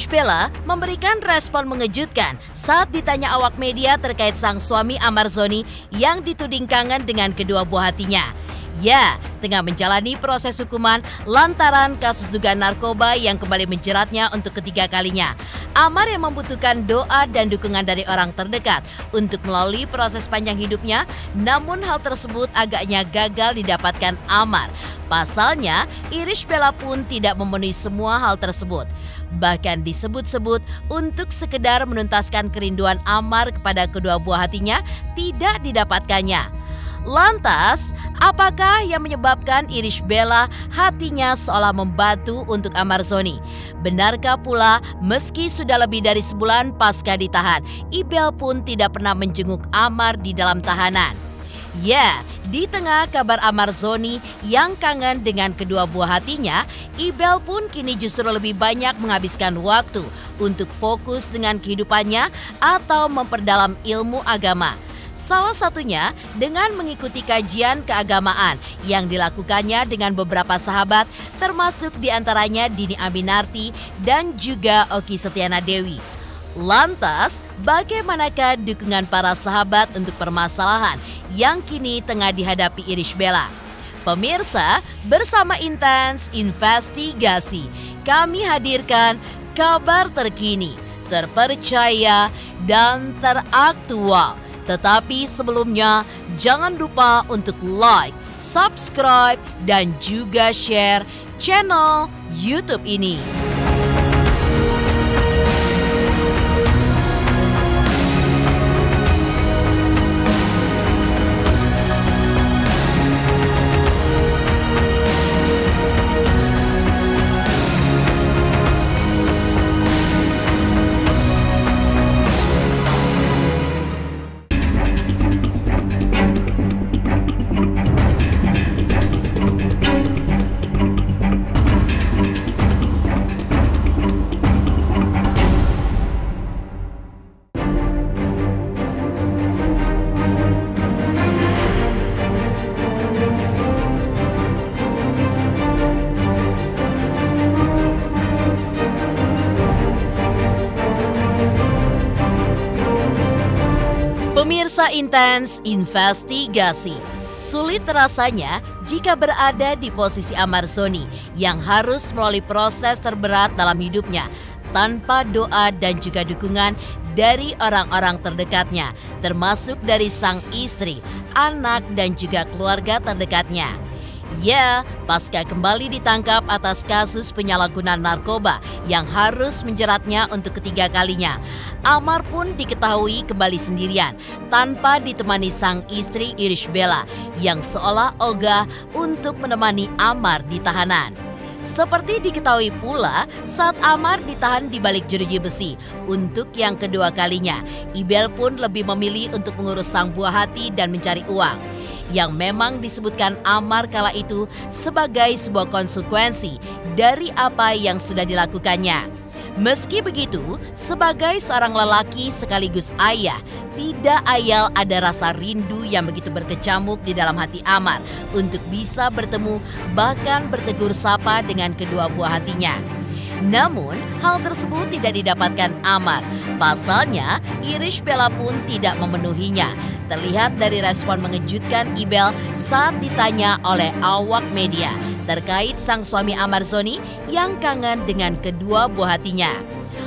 Irish Bella memberikan respon mengejutkan saat ditanya awak media terkait sang suami Amar Zoni yang dituding kangen dengan kedua buah hatinya. Ya, tengah menjalani proses hukuman lantaran kasus dugaan narkoba yang kembali menjeratnya untuk ketiga kalinya. Amar yang membutuhkan doa dan dukungan dari orang terdekat untuk melalui proses panjang hidupnya, namun hal tersebut agaknya gagal didapatkan Amar. Pasalnya, Irish Bella pun tidak memenuhi semua hal tersebut. Bahkan disebut-sebut untuk sekedar menuntaskan kerinduan Amar kepada kedua buah hatinya tidak didapatkannya. Lantas, apakah yang menyebabkan Irish Bella hatinya seolah membatu untuk Amar Zoni? Benarkah pula meski sudah lebih dari sebulan pasca ditahan, Ibel pun tidak pernah menjenguk Amar di dalam tahanan? Ya, di tengah kabar Amar Zoni yang kangen dengan kedua buah hatinya, Ibel pun kini justru lebih banyak menghabiskan waktu untuk fokus dengan kehidupannya atau memperdalam ilmu agama. Salah satunya dengan mengikuti kajian keagamaan yang dilakukannya dengan beberapa sahabat, termasuk diantaranya Dini Aminarti dan juga Okky Setiana Dewi. Lantas, bagaimanakah dukungan para sahabat untuk permasalahan yang kini tengah dihadapi Irish Bella? Pemirsa, bersama Intens Investigasi, kami hadirkan kabar terkini, terpercaya, dan teraktual. Tetapi sebelumnya, jangan lupa untuk like, subscribe, dan juga share channel YouTube ini. Pemirsa Intens Investigasi, sulit rasanya jika berada di posisi Amar Zoni yang harus melalui proses terberat dalam hidupnya tanpa doa dan juga dukungan dari orang-orang terdekatnya, termasuk dari sang istri, anak, dan juga keluarga terdekatnya. Ya, pasca kembali ditangkap atas kasus penyalahgunaan narkoba yang harus menjeratnya untuk ketiga kalinya, Amar pun diketahui kembali sendirian tanpa ditemani sang istri Irish Bella yang seolah ogah untuk menemani Amar di tahanan. Seperti diketahui pula, saat Amar ditahan di balik jeruji besi untuk yang kedua kalinya, Ibel pun lebih memilih untuk mengurus sang buah hati dan mencari uang, yang memang disebutkan Amar kala itu sebagai sebuah konsekuensi dari apa yang sudah dilakukannya. Meski begitu, sebagai seorang lelaki sekaligus ayah, tidak ayal ada rasa rindu yang begitu berkecamuk di dalam hati Amar untuk bisa bertemu bahkan bertegur sapa dengan kedua buah hatinya. Namun, hal tersebut tidak didapatkan Amar. Pasalnya, Irish Bella pun tidak memenuhinya. Terlihat dari respon mengejutkan Ibel saat ditanya oleh awak media terkait sang suami Amar Zoni yang kangen dengan kedua buah hatinya.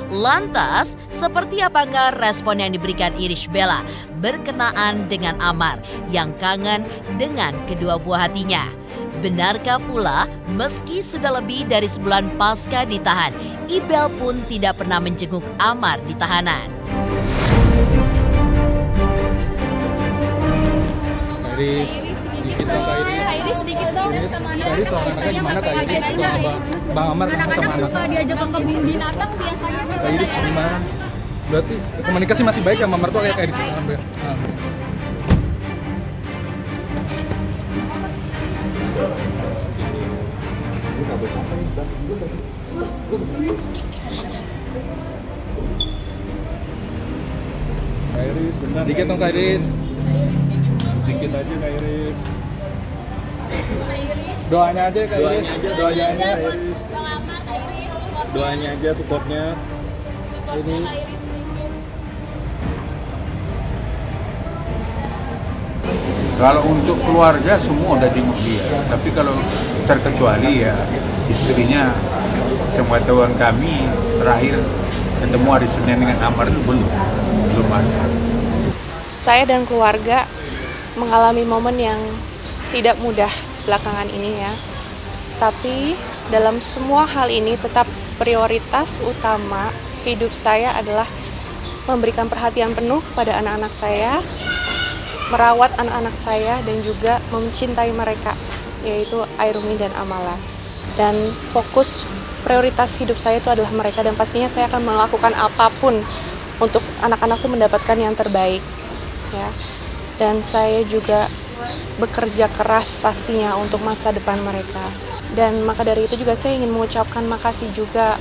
Lantas, seperti apakah respon yang diberikan Irish Bella berkenaan dengan Amar yang kangen dengan kedua buah hatinya? Benarkah pula meski sudah lebih dari sebulan pasca ditahan, Ibel pun tidak pernah menjenguk Amar di tahanan? Iris, sedikit dong Kak Iris. Kak Iris sedikit dong. Kak Iris selama anaknya gimana Kak Iris? Sama Bang Amar sama Anak-anak suka anaknya. diajak ke kebun binatang biasanya. Kak Iris gimana? Berarti komunikasi masih baik ya sama mertua kayak Kak Iris? Kak Iris, bentar. Dikit dong Kak Iris. Dikit aja Kak Iris. Doanya aja Kak Iris. Doanya aja. Doanya aja supportnya. supportnya Kak Iris sedikit. Kalau untuk keluarga semua udah jenguk dia, tapi kalau terkecuali ya istrinya, sepengetahuan kami terakhir ketemu hari Senin dengan Amar itu belum ada. Saya dan keluarga mengalami momen yang tidak mudah belakangan ini ya. Tapi dalam semua hal ini tetap prioritas utama hidup saya adalah memberikan perhatian penuh kepada anak-anak saya, merawat anak-anak saya dan juga mencintai mereka, yaitu Airumi dan Amala. Dan fokus prioritas hidup saya itu adalah mereka, dan pastinya saya akan melakukan apapun untuk anak-anak itu mendapatkan yang terbaik ya. Dan saya juga bekerja keras pastinya untuk masa depan mereka. Dan maka dari itu juga saya ingin mengucapkan makasih juga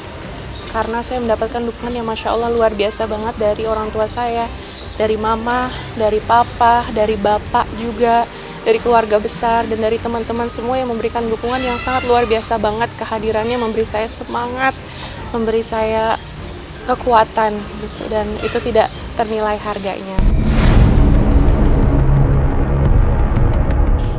karena saya mendapatkan dukungan yang Masya Allah luar biasa banget dari orang tua saya, dari mama, dari papa, dari bapak juga, dari keluarga besar, dan dari teman-teman semua yang memberikan dukungan yang sangat luar biasa banget. Kehadirannya memberi saya semangat, memberi saya kekuatan gitu, dan itu tidak ternilai harganya.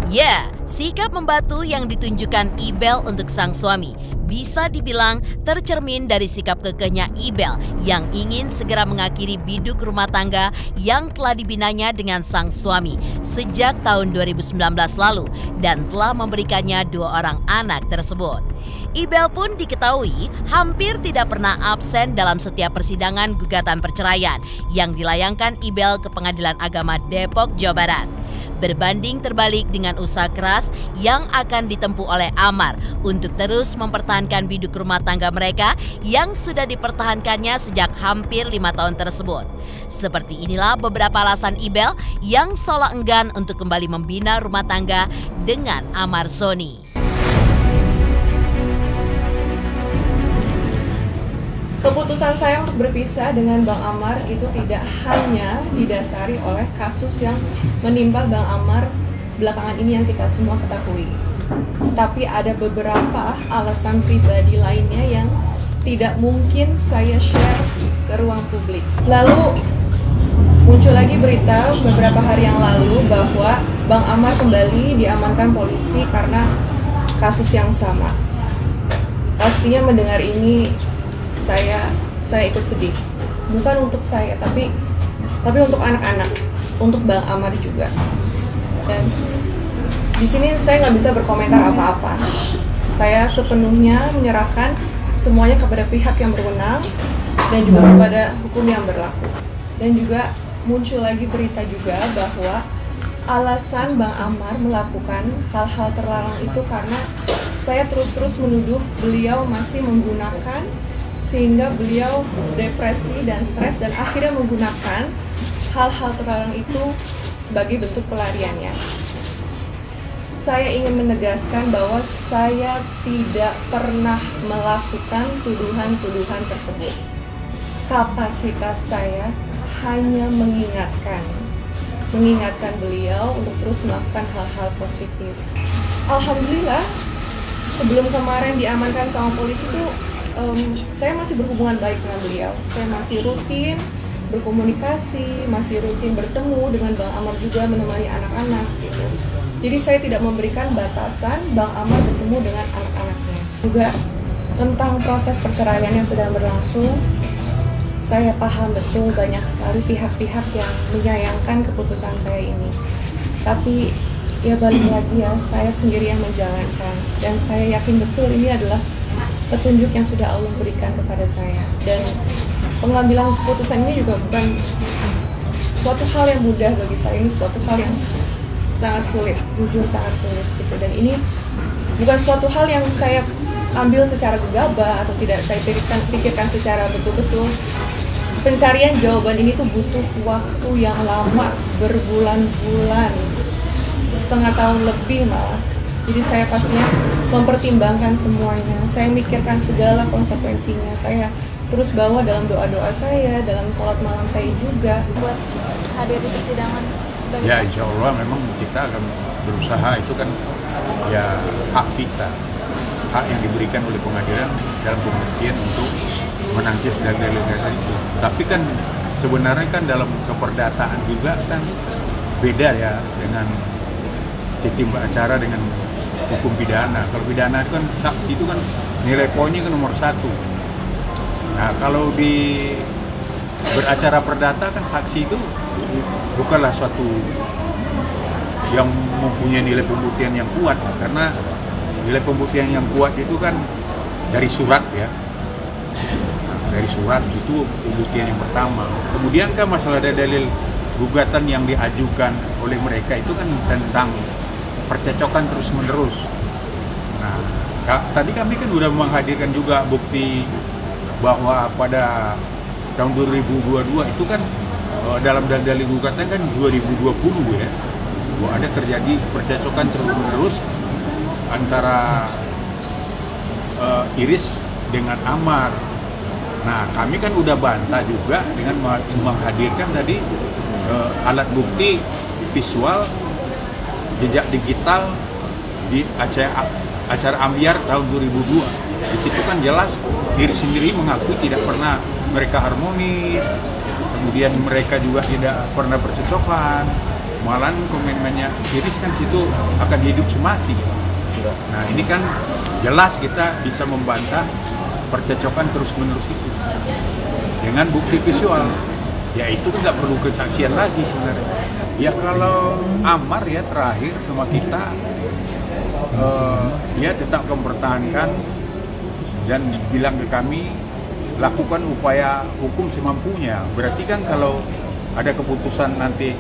Ya, sikap membantu yang ditunjukkan Ibel untuk sang suami bisa dibilang tercermin dari sikap kekehnya Ibel yang ingin segera mengakhiri biduk rumah tangga yang telah dibinanya dengan sang suami sejak tahun 2019 lalu dan telah memberikannya 2 orang anak tersebut. Ibel pun diketahui hampir tidak pernah absen dalam setiap persidangan gugatan perceraian yang dilayangkan Ibel ke Pengadilan Agama Depok, Jawa Barat. Berbanding terbalik dengan usaha keras yang akan ditempuh oleh Amar untuk terus mempertahankan biduk rumah tangga mereka yang sudah dipertahankannya sejak hampir 5 tahun tersebut. Seperti inilah beberapa alasan Ibel yang seolah enggan untuk kembali membina rumah tangga dengan Amar Zoni. Keputusan saya untuk berpisah dengan Bang Amar itu tidak hanya didasari oleh kasus yang menimpa Bang Amar belakangan ini yang kita semua ketahui. Tapi ada beberapa alasan pribadi lainnya yang tidak mungkin saya share ke ruang publik. Lalu muncul lagi berita beberapa hari yang lalu bahwa Bang Amar kembali diamankan polisi karena kasus yang sama. Pastinya mendengar ini saya ikut sedih, bukan untuk saya tapi untuk anak-anak, untuk Bang Amar juga. Dan di sini saya nggak bisa berkomentar apa-apa. Saya sepenuhnya menyerahkan semuanya kepada pihak yang berwenang dan juga kepada hukum yang berlaku. Dan juga muncul lagi berita juga bahwa alasan Bang Amar melakukan hal-hal terlarang itu karena saya terus-terus menuduh beliau masih menggunakan, sehingga beliau depresi dan stres dan akhirnya menggunakan hal-hal terlarang itu sebagai bentuk pelariannya. Saya ingin menegaskan bahwa saya tidak pernah melakukan tuduhan-tuduhan tersebut. Kapasitas saya hanya mengingatkan beliau untuk terus melakukan hal-hal positif. Alhamdulillah, sebelum kemarin diamankan sama polisi itu saya masih berhubungan baik dengan beliau. Saya masih rutin berkomunikasi, masih rutin bertemu dengan Bang Amar juga, menemani anak-anak gitu. Jadi saya tidak memberikan batasan Bang Amar bertemu dengan anak-anaknya. Juga tentang proses perceraian yang sedang berlangsung, saya paham betul banyak sekali pihak-pihak yang menyayangkan keputusan saya ini. Tapi ya balik lagi ya, saya sendiri yang menjalankan. Dan saya yakin betul ini adalah petunjuk yang sudah Allah berikan kepada saya. Dan pengambilan keputusan ini juga bukan suatu hal yang mudah bagi saya. Ini suatu hal yang sangat sulit, jujur sangat sulit gitu. Dan ini bukan suatu hal yang saya ambil secara gegabah atau tidak saya pikirkan secara betul-betul. Pencarian jawaban ini tuh butuh waktu yang lama, berbulan-bulan, setengah tahun lebih malah. Jadi saya pastinya mempertimbangkan semuanya. Saya mikirkan segala konsekuensinya. Saya terus bawa dalam doa-doa saya, dalam sholat malam saya juga. Buat hadir di persidangan sebagai Ya insya Allah memang kita akan berusaha, itu kan ya hak kita. hak yang diberikan oleh pengadilan dalam pembuktian untuk menangkis dalil-dalil itu. Tapi kan sebenarnya kan dalam keperdataan juga kan beda ya dengan sistem acara dengan hukum pidana. Kalau pidana itu kan saksi itu kan nilai poinnya kan nomor 1. Nah kalau di beracara perdata kan saksi itu bukanlah suatu yang mempunyai nilai pembuktian yang kuat, karena nilai pembuktian yang kuat itu kan dari surat ya. Dari surat itu pembuktian yang pertama. Kemudian kan masalah dalil gugatan yang diajukan oleh mereka itu kan tentang percecokan terus-menerus. Nah, tadi kami kan sudah menghadirkan juga bukti bahwa pada tahun 2022 itu kan dalam dalil gugatan kan 2020 ya, bahwa ada terjadi percecokan terus-menerus antara Iris dengan Amar. Nah, kami kan udah bantah juga dengan menghadirkan tadi alat bukti visual jejak digital di acara Ambyar tahun 2002. Di situ kan jelas Iris sendiri mengakui tidak pernah mereka harmonis, kemudian mereka juga tidak pernah bercecokan. Malahan komitmennya Iris kan situ akan hidup semati. Nah, ini kan jelas kita bisa membantah percecokan terus-menerus itu dengan bukti visual, ya itu nggak perlu kesaksian lagi sebenarnya. Ya kalau Amar ya terakhir sama kita, dia tetap mempertahankan dan bilang ke kami lakukan upaya hukum semampunya. Berarti kan kalau ada keputusan nanti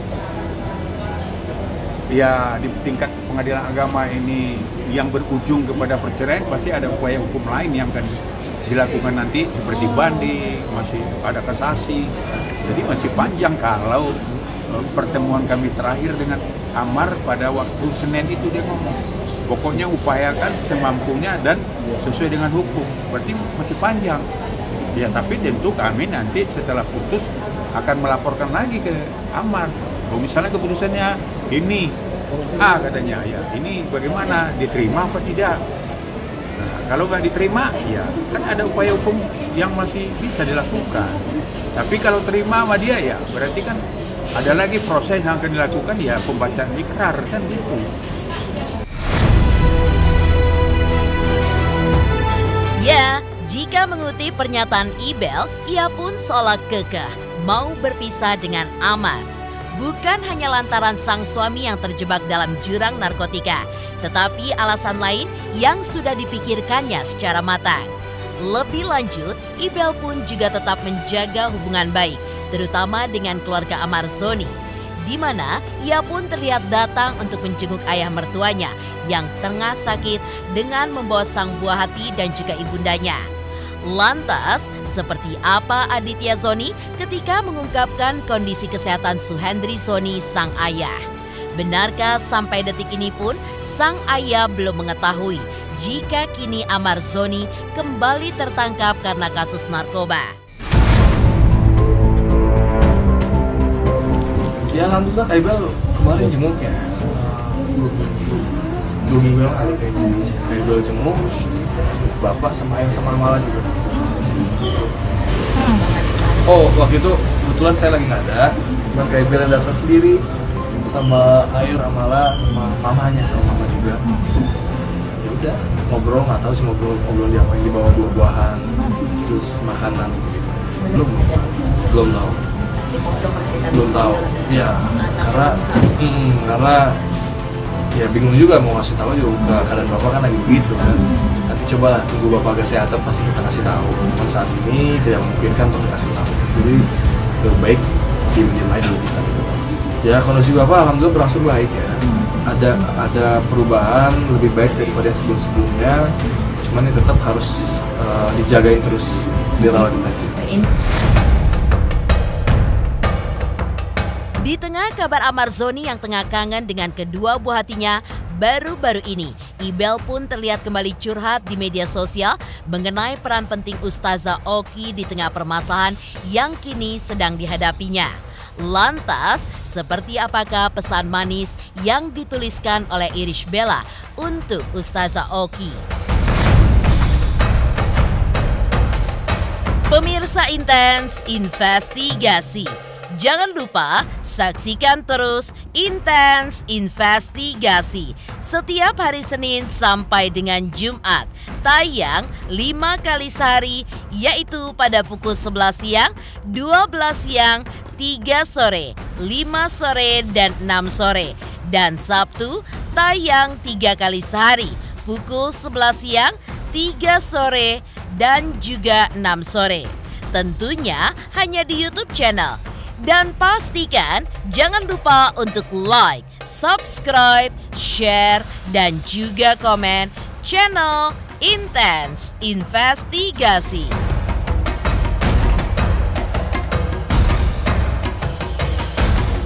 ya di tingkat pengadilan agama ini yang berujung kepada perceraian, pasti ada upaya hukum lain yang akan dilakukan nanti seperti banding, masih ada kasasi. Jadi masih panjang. Kalau pertemuan kami terakhir dengan Amar pada waktu Senin itu dia ngomong, pokoknya upayakan semampunya dan sesuai dengan hukum. Berarti masih panjang. Ya tapi tentu kami nanti setelah putus akan melaporkan lagi ke Amar. Kalau misalnya keputusannya ini A katanya, ya ini bagaimana, diterima apa tidak? Nah, kalau nggak diterima, ya kan ada upaya hukum yang masih bisa dilakukan. Tapi kalau terima sama dia, ya berarti kan ada lagi proses yang akan dilakukan, ya pembacaan ikrar kan gitu. Ya, jika mengutip pernyataan Ibel, ia pun seolah kekeh mau berpisah dengan Amar. Bukan hanya lantaran sang suami yang terjebak dalam jurang narkotika, tetapi alasan lain yang sudah dipikirkannya secara matang. Lebih lanjut, Ibel pun juga tetap menjaga hubungan baik, terutama dengan keluarga Amar Zoni, di mana ia pun terlihat datang untuk menjenguk ayah mertuanya yang tengah sakit dengan membawa sang buah hati dan juga ibundanya. Lantas, seperti apa Aditya Zoni ketika mengungkapkan kondisi kesehatan Suhendri Zoni sang ayah? Benarkah sampai detik ini pun sang ayah belum mengetahui jika kini Amar Zoni kembali tertangkap karena kasus narkoba? Ya alhamdulillah Kak Ibel kemarin jenguk ya. 2 minggu yang lalu kayaknya Kak Ibel jenguk Bapak sama Ayah sama Amala juga. Oh waktu itu kebetulan saya lagi nggak ada, cuman Kak Ibel yang datang sendiri sama Ayah, Amala, sama mamanya, sama mama juga. Ya udah ngobrol, nggak tahu sih ngobrol diapain, dibawa buah-buahan, terus makanan. Belum tahu. Ya karena ya bingung juga mau ngasih tahu juga, keadaan bapak kan lagi begitu kan. Nanti coba tunggu bapak agak sehat pasti kita kasih tahu. Cuman saat ini tidak memungkinkan untuk kasih tahu. Jadi lebih baik diem aja dulu kita. Ya kondisi bapak alhamdulillah berangsur baik ya. Ada perubahan lebih baik daripada yang sebelumnya. Cuman ini tetap harus dijagain terus, dirawat intensif. Di tengah kabar Amar Zoni yang tengah kangen dengan kedua buah hatinya, baru-baru ini Ibel pun terlihat kembali curhat di media sosial mengenai peran penting Ustazah Oki di tengah permasalahan yang kini sedang dihadapinya. Lantas, seperti apakah pesan manis yang dituliskan oleh Irish Bella untuk Ustazah Oki? Pemirsa Intens Investigasi, jangan lupa saksikan terus Intens Investigasi setiap hari Senin sampai dengan Jumat, tayang 5 kali sehari, yaitu pada pukul 11 siang, 12 siang, 3 sore, 5 sore, dan 6 sore. Dan Sabtu tayang 3 kali sehari, pukul 11 siang, 3 sore, dan juga 6 sore. Tentunya hanya di YouTube channel. Dan pastikan jangan lupa untuk like, subscribe, share, dan juga komen channel Intens Investigasi.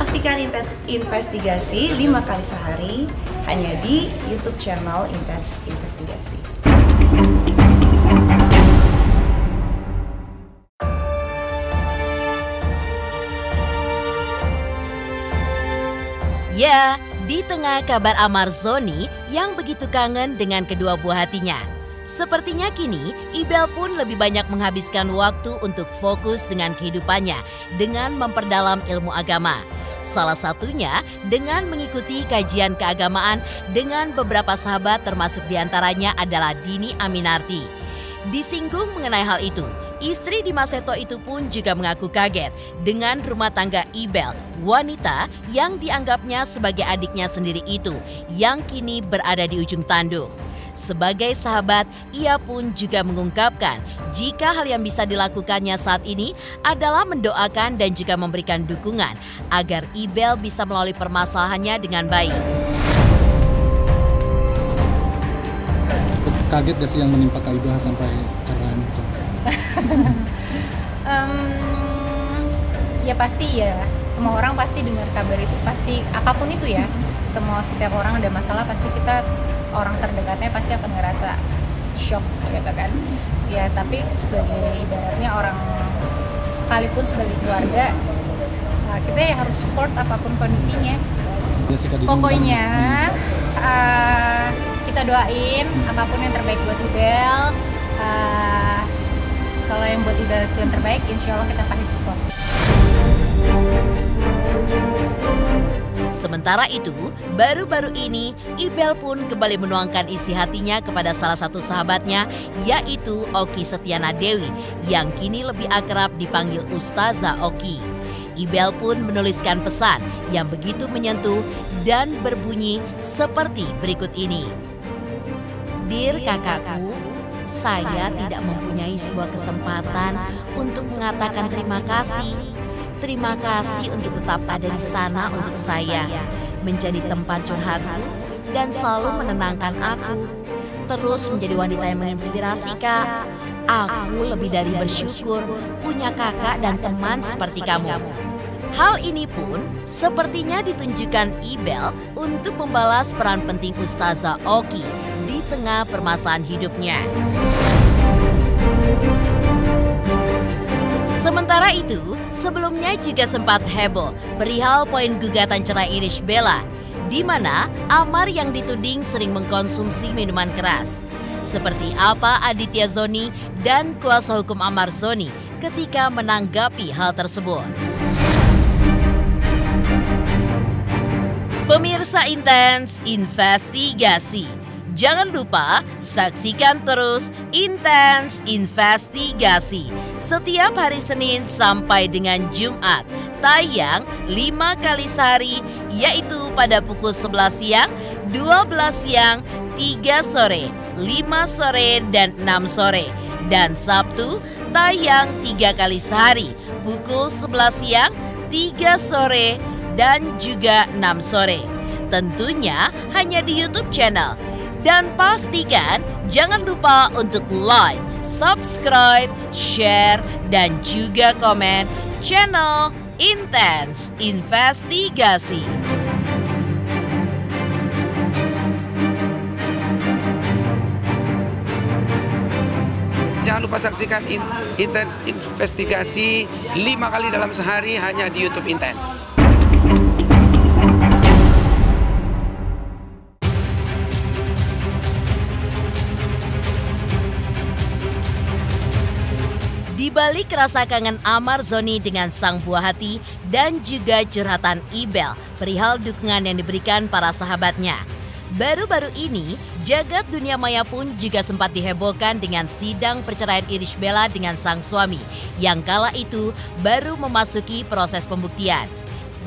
Saksikan Intens Investigasi 5 kali sehari hanya di YouTube channel Intens Investigasi. Ya, di tengah kabar Amar Zoni yang begitu kangen dengan kedua buah hatinya. Sepertinya kini Ibel pun lebih banyak menghabiskan waktu untuk fokus dengan kehidupannya dengan memperdalam ilmu agama. Salah satunya dengan mengikuti kajian keagamaan dengan beberapa sahabat, termasuk diantaranya adalah Dini Aminarti. Disinggung mengenai hal itu, istri Dimas Seto itu pun juga mengaku kaget dengan rumah tangga Ibel, wanita yang dianggapnya sebagai adiknya sendiri itu, yang kini berada di ujung tanduk. Sebagai sahabat, ia pun juga mengungkapkan jika hal yang bisa dilakukannya saat ini adalah mendoakan dan juga memberikan dukungan agar Ibel bisa melalui permasalahannya dengan baik. Kaget gak sih yang menimpa Kak Ibel sampai cerai? Ya pasti ya, semua orang pasti dengar kabar itu, pasti apapun itu ya, setiap orang ada masalah pasti kita, orang terdekatnya pasti akan ngerasa shock gitu kan ya. Tapi sebagai ibaratnya orang, sekalipun sebagai keluarga, kita ya harus support apapun kondisinya. Pokoknya kita doain apapun yang terbaik buat Ibel. Kalau yang buat Ibel itu yang terbaik, insya Allah kita pasti support. Sementara itu, baru-baru ini Ibel pun kembali menuangkan isi hatinya kepada salah satu sahabatnya, yaitu Oki Setiana Dewi, yang kini lebih akrab dipanggil Ustazah Oki. Ibel pun menuliskan pesan yang begitu menyentuh dan berbunyi seperti berikut ini. Dear kakakku, saya tidak mempunyai sebuah kesempatan untuk mengatakan terima kasih. Terima kasih untuk tetap ada di sana untuk saya, menjadi tempat curhatku dan selalu menenangkan aku. Terus menjadi wanita yang menginspirasi, Kak. Aku lebih dari bersyukur punya kakak dan teman seperti kamu. Hal ini pun sepertinya ditunjukkan Ibel untuk membalas peran penting Ustazah Oki di tengah permasalahan hidupnya. Sementara itu, sebelumnya juga sempat heboh perihal poin gugatan cerai Irish Bella, di mana Amar yang dituding sering mengkonsumsi minuman keras. Seperti apa Aditya Zoni dan kuasa hukum Amar Zoni ketika menanggapi hal tersebut. Pemirsa Intens Investigasi, jangan lupa saksikan terus Intens Investigasi setiap hari Senin sampai dengan Jumat, tayang 5 kali sehari, yaitu pada pukul 11 siang, 12 siang, 3 sore, 5 sore, dan 6 sore. Dan Sabtu tayang 3 kali sehari, pukul 11 siang, 3 sore, dan juga 6 sore. Tentunya hanya di YouTube channel. Dan pastikan jangan lupa untuk like, subscribe, share, dan juga komen channel Intens Investigasi. Jangan lupa saksikan Intens Investigasi 5 kali dalam sehari hanya di YouTube Intens. Di Di balik rasa kangen Amar Zoni dengan sang buah hati dan juga curhatan Ibel perihal dukungan yang diberikan para sahabatnya. Baru-baru ini, jagat dunia maya pun juga sempat dihebohkan dengan sidang perceraian Irish Bella dengan sang suami yang kala itu baru memasuki proses pembuktian.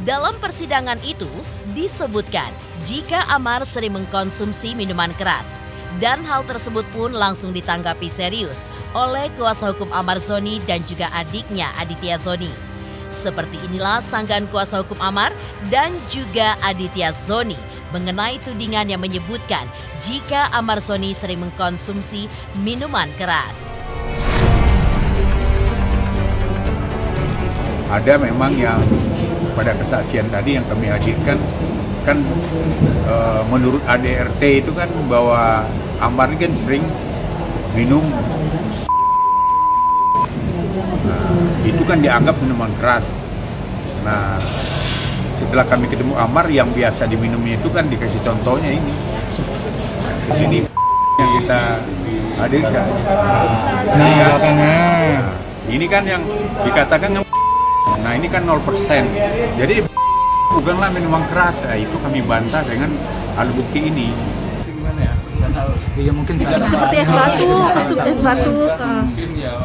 Dalam persidangan itu disebutkan jika Amar sering mengkonsumsi minuman keras. Dan hal tersebut pun langsung ditanggapi serius oleh kuasa hukum Amar Zoni dan juga adiknya Aditya Zoni. Seperti inilah sanggahan kuasa hukum Amar dan juga Aditya Zoni mengenai tudingan yang menyebutkan jika Amar Zoni sering mengkonsumsi minuman keras. Ada memang yang pada kesaksian tadi yang kami hadirkan kan menurut ADRT itu kan bahwa Amar kan sering minum, itu kan dianggap minuman keras. Nah, setelah kami ketemu Amar yang biasa diminumnya itu kan dikasih contohnya ini. Ini yang kita hadirkan. Ini kan yang dikatakan, nah ini kan 0%. Jadi bukanlah minuman keras, itu kami bantah dengan alat bukti ini. Gimana ya? Iya mungkin Seperti es batu, es batu. Mungkin ya.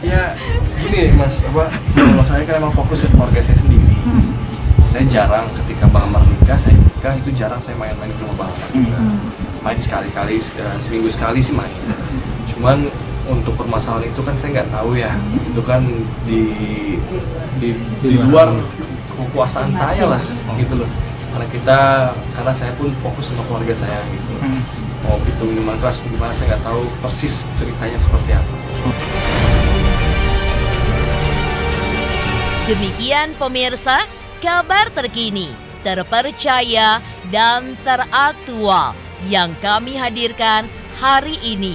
Ya gini Mas, kalau saya kan emang fokus ke keluarga saya sendiri. Saya jarang ketika Bang Amar nikah, saya nikah itu jarang saya main-main ke rumah Bang Amar. Main sekali-kali, seminggu sekali sih main. Cuman untuk permasalahan itu kan saya nggak tahu ya, itu kan di luar kekuasaan saya lah, gitu loh. Karena saya pun fokus sama keluarga saya gitu. Mau itu minuman keras gimana saya nggak tahu persis ceritanya seperti apa. Demikian pemirsa, kabar terkini, terpercaya dan teraktual yang kami hadirkan hari ini.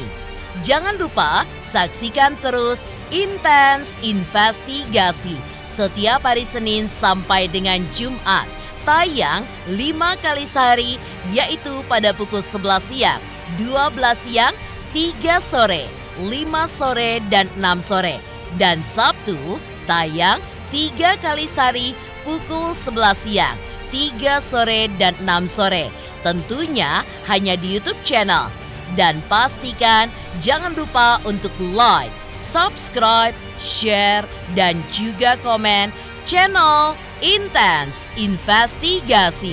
Jangan lupa saksikan terus Intens Investigasi setiap hari Senin sampai dengan Jumat. Tayang 5 kali sehari, yaitu pada pukul 11 siang, 12 siang, 3 sore, 5 sore, dan 6 sore. Dan Sabtu tayang 3 kali sehari, pukul 11 siang, 3 sore, dan 6 sore. Tentunya hanya di YouTube channel. Dan pastikan jangan lupa untuk like, subscribe, share, dan juga komen channel Intens Investigasi.